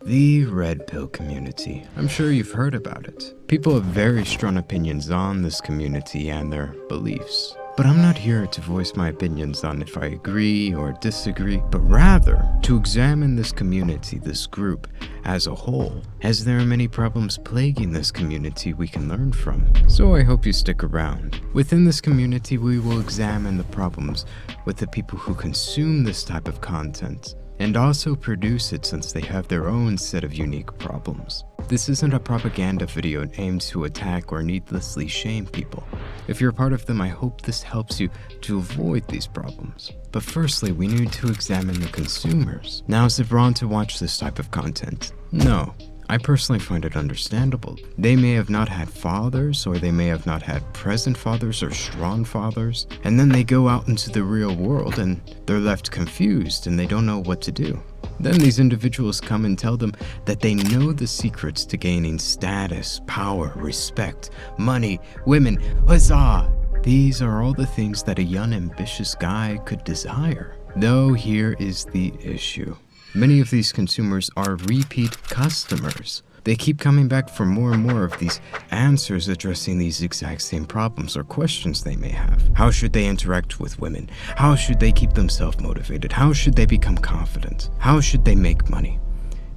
The red pill community. I'm sure you've heard about it. People have very strong opinions on this community and their beliefs. But I'm not here to voice my opinions on if I agree or disagree, but rather to examine this community, this group, as a whole, as there are many problems plaguing this community we can learn from. So I hope you stick around. Within this community, we will examine the problems with the people who consume this type of content, and also produce it since they have their own set of unique problems. This isn't a propaganda video aimed to attack or needlessly shame people. If you're part of them, I hope this helps you to avoid these problems. But firstly, we need to examine the consumers. Now, is it wrong to watch this type of content? No. I personally find it understandable. They may have not had fathers, or they may have not had present fathers or strong fathers, and then they go out into the real world and they're left confused and they don't know what to do. Then these individuals come and tell them that they know the secrets to gaining status, power, respect, money, women, huzzah! These are all the things that a young ambitious guy could desire. Though here is the issue. Many of these consumers are repeat customers. They keep coming back for more and more of these answers addressing these exact same problems or questions they may have. How should they interact with women? How should they keep themselves motivated? How should they become confident? How should they make money?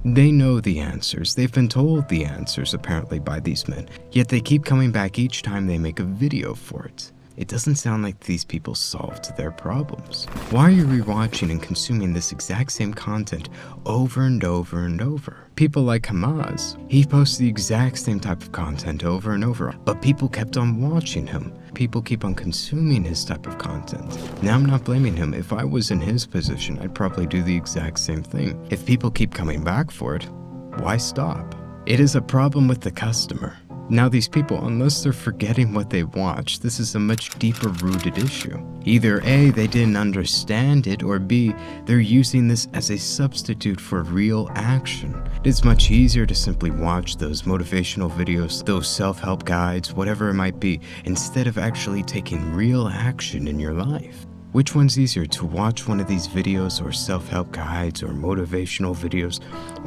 They know the answers. They've been told the answers apparently by these men, yet they keep coming back each time they make a video for it. It doesn't sound like these people solved their problems. Why are you rewatching and consuming this exact same content over and over and over? People like Hamas, he posts the exact same type of content over and over, but people kept on watching him. People keep on consuming his type of content. Now, I'm not blaming him. If I was in his position, I'd probably do the exact same thing. If people keep coming back for it, why stop? It is a problem with the customer. Now these people, unless they're forgetting what they watched, this is a much deeper rooted issue. Either A, they didn't understand it, or B, they're using this as a substitute for real action. It's much easier to simply watch those motivational videos, those self-help guides, whatever it might be, instead of actually taking real action in your life. Which one's easier, to watch one of these videos or self-help guides or motivational videos,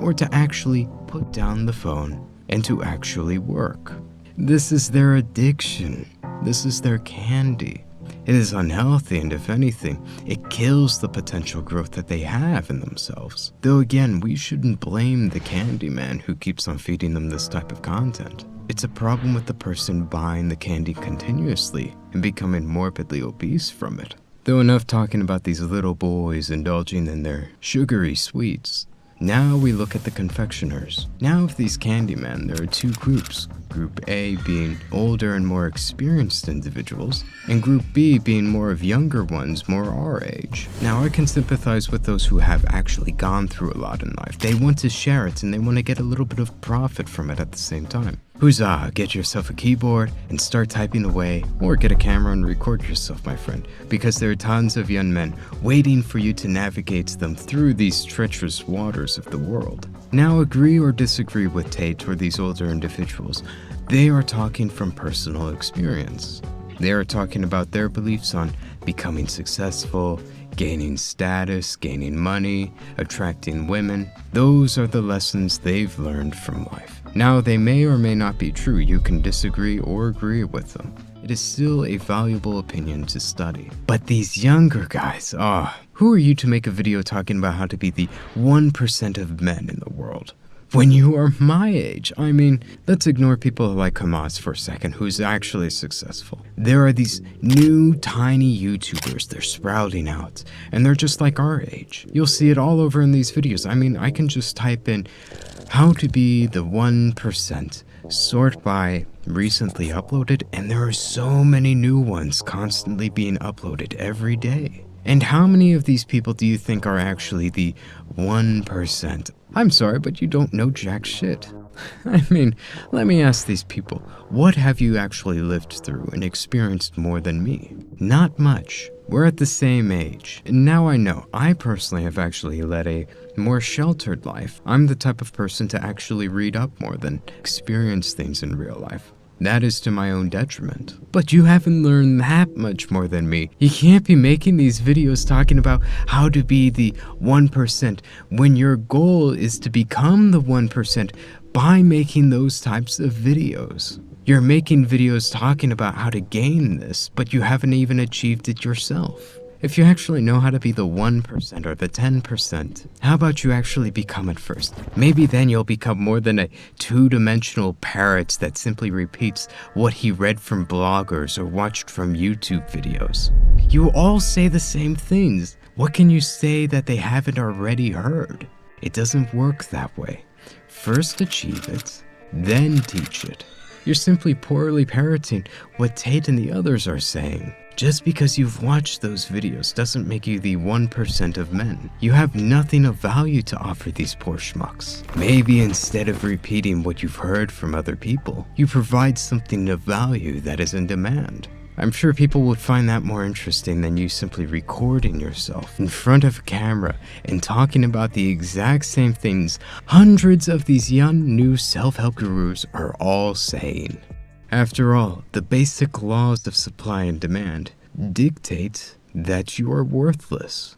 or to actually put down the phone and to actually work? This is their addiction. This is their candy. It is unhealthy, and if anything, it kills the potential growth that they have in themselves. Though again, we shouldn't blame the candy man who keeps on feeding them this type of content. It's a problem with the person buying the candy continuously and becoming morbidly obese from it. Though enough talking about these little boys indulging in their sugary sweets. Now we look at the confectioners. Now of these Candymen, there are two groups. Group A being older and more experienced individuals, and Group B being more of younger ones, more our age. Now I can sympathize with those who have actually gone through a lot in life. They want to share it and they want to get a little bit of profit from it at the same time. Huzzah, get yourself a keyboard and start typing away, or get a camera and record yourself, my friend, because there are tons of young men waiting for you to navigate them through these treacherous waters of the world. Now agree or disagree with Tate or these older individuals, they are talking from personal experience. They are talking about their beliefs on becoming successful, gaining status, gaining money, attracting women. Those are the lessons they've learned from life. Now, they may or may not be true. You can disagree or agree with them. It is still a valuable opinion to study. But these younger guys, who are you to make a video talking about how to be the 1% of men in the world? When you are my age, I mean, let's ignore people like Hamas for a second, who's actually successful. There are these new tiny YouTubers, they're sprouting out, and they're just like our age. You'll see it all over in these videos. I mean, I can just type in how to be the 1%, sort by recently uploaded, and there are so many new ones constantly being uploaded every day. And how many of these people do you think are actually the 1%? I'm sorry, but you don't know jack shit. I mean, let me ask these people, what have you actually lived through and experienced more than me? Not much. We're at the same age. And now I know, I personally have actually led a more sheltered life. I'm the type of person to actually read up more than experience things in real life. That is to my own detriment. But you haven't learned that much more than me. You can't be making these videos talking about how to be the 1% when your goal is to become the 1% by making those types of videos. You're making videos talking about how to gain this, but you haven't even achieved it yourself. If you actually know how to be the 1% or the 10%, how about you actually become it first? Maybe then you'll become more than a two-dimensional parrot that simply repeats what he read from bloggers or watched from YouTube videos. You all say the same things. What can you say that they haven't already heard? It doesn't work that way. First achieve it, then teach it. You're simply poorly parroting what Tate and the others are saying. Just because you've watched those videos doesn't make you the 1% of men. You have nothing of value to offer these poor schmucks. Maybe instead of repeating what you've heard from other people, you provide something of value that is in demand. I'm sure people would find that more interesting than you simply recording yourself in front of a camera and talking about the exact same things hundreds of these young new self-help gurus are all saying. After all, the basic laws of supply and demand dictate that you are worthless.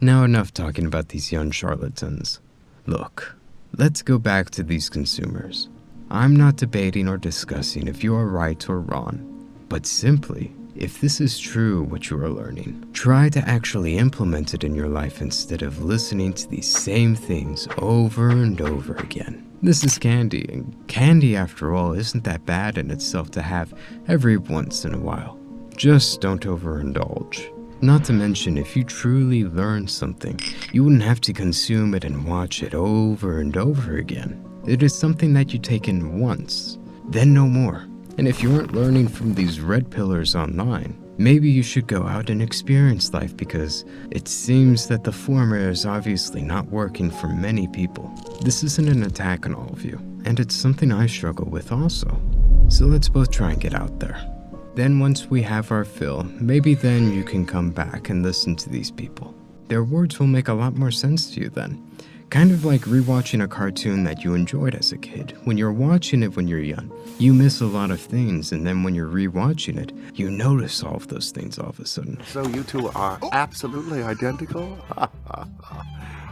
Now enough talking about these young charlatans. Look, let's go back to these consumers. I'm not debating or discussing if you are right or wrong, but simply, if this is true what you are learning, try to actually implement it in your life instead of listening to these same things over and over again. This is candy, and candy, after all, isn't that bad in itself to have every once in a while. Just don't overindulge. Not to mention, if you truly learn something, you wouldn't have to consume it and watch it over and over again. It is something that you take in once, then no more. And if you aren't learning from these red pillars online, maybe you should go out and experience life, because it seems that the former is obviously not working for many people. This isn't an attack on all of you, and it's something I struggle with also. So let's both try and get out there. Then once we have our fill, maybe then you can come back and listen to these people. Their words will make a lot more sense to you then. Kind of like rewatching a cartoon that you enjoyed as a kid. When you're watching it when you're young, you miss a lot of things, and then when you're rewatching it, you notice all of those things all of a sudden. So you two are absolutely identical?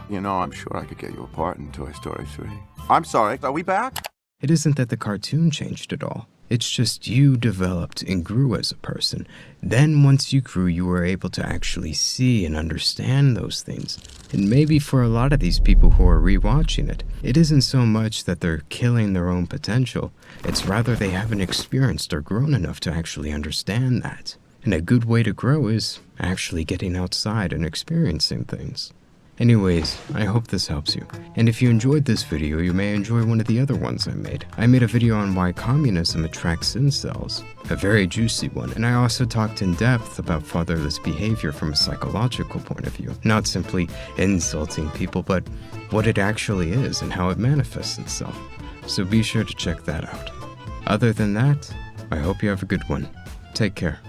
You know, I'm sure I could get you a part in Toy Story 3. I'm sorry, are we back? It isn't that the cartoon changed at all. It's just you developed and grew as a person. Then once you grew, you were able to actually see and understand those things. And maybe for a lot of these people who are rewatching it, it isn't so much that they're killing their own potential. It's rather they haven't experienced or grown enough to actually understand that. And a good way to grow is actually getting outside and experiencing things. Anyways, I hope this helps you. And if you enjoyed this video, you may enjoy one of the other ones I made. I made a video on why communism attracts incels, a very juicy one, and I also talked in depth about fatherless behavior from a psychological point of view. Not simply insulting people, but what it actually is and how it manifests itself. So be sure to check that out. Other than that, I hope you have a good one. Take care.